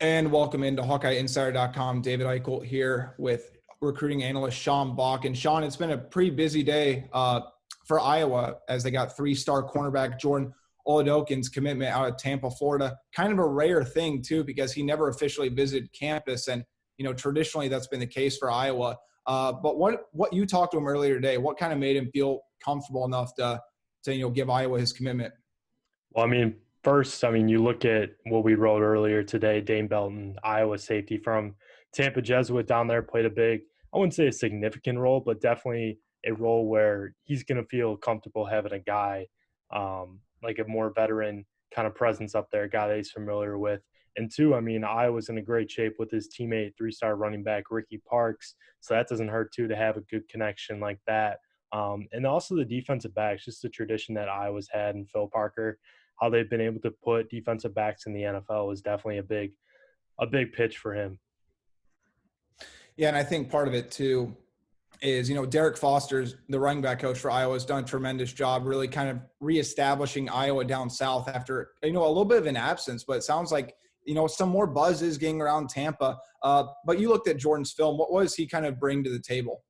And welcome into HawkeyeInsider.com. David Eickholt here with recruiting analyst Sean Bock. And Sean, it's been a pretty busy day for Iowa as they got three-star cornerback Jordan Oladokun's commitment out of Tampa, Florida. Kind of a rare thing, too, because he never officially visited campus. And, you know, traditionally that's been the case for Iowa. But what you talked to him earlier today, what kind of made him feel comfortable enough to give Iowa his commitment? Well, first, you look at what we wrote earlier today. Dane Belton, Iowa safety from Tampa Jesuit down there, played a big, I wouldn't say a significant role, but definitely a role where he's going to feel comfortable having a guy like a more veteran kind of presence up there, a guy that he's familiar with. And two, Iowa's in a great shape with his teammate, three-star running back Ricky Parks. So that doesn't hurt, too, to have a good connection like that. And also the defensive backs, just the tradition that Iowa's had and Phil Parker, how they've been able to put defensive backs in the NFL is definitely a big pitch for him. Yeah, and I think part of it too is, Derek Foster's the running back coach for Iowa, has done a tremendous job really kind of reestablishing Iowa down south after, a little bit of an absence, but it sounds like, some more buzz is getting around Tampa. But you looked at Jordan's film. What does he kind of bring to the table?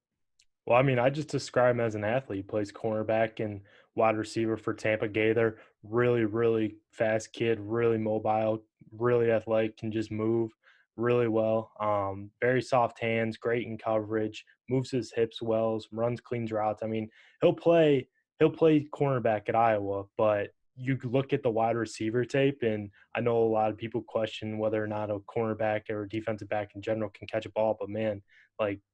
Well, I just describe him as an athlete. He plays cornerback and wide receiver for Tampa Gaither. Really, really fast kid, really mobile, really athletic, can just move really well. Very soft hands, great in coverage, moves his hips well, runs clean routes. He'll play cornerback at Iowa, but you look at the wide receiver tape, and I know a lot of people question whether or not a cornerback or a defensive back in general can catch a ball, but man,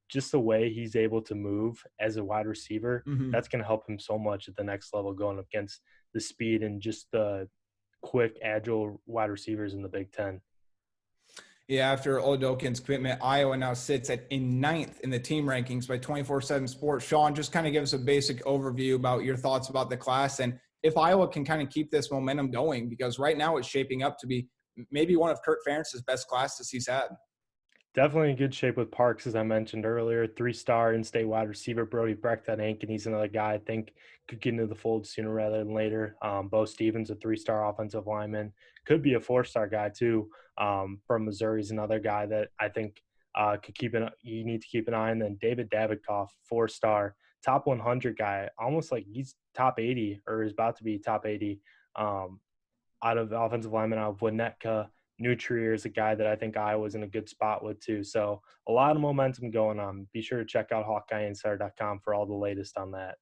just the way he's able to move as a wide receiver, that's going to help him so much at the next level going up against the speed and just the quick, agile wide receivers in the Big Ten. Yeah, after Oladokun's commitment, Iowa now sits in 9th in the team rankings by 24/7 Sports. Sean, just kind of give us a basic overview about your thoughts about the class and if Iowa can kind of keep this momentum going, because right now it's shaping up to be maybe one of Kirk Ferentz's best classes he's had. Definitely in good shape with Parks, as I mentioned earlier. Three-star in-state wide receiver Brody Brecht at Ankeny. He's another guy I think could get into the fold sooner rather than later. Bo Stevens, a three-star offensive lineman, could be a four-star guy too. From Missouri, is another guy that I think you need to keep an eye on. And then David Davidkoff, four-star, top 100 guy, almost like he's top 80 or is about to be top 80 out of offensive lineman out of Winnetka. Nutrier is a guy that I think Iowa's in a good spot with too. So a lot of momentum going on. Be sure to check out HawkeyeInsider.com for all the latest on that.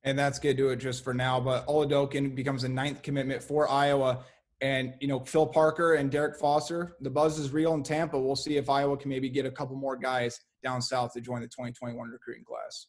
And that's going to do it just for now. But Oladokun becomes a 9th commitment for Iowa. And, Phil Parker and Derek Foster, the buzz is real in Tampa. We'll see if Iowa can maybe get a couple more guys down south to join the 2021 recruiting class.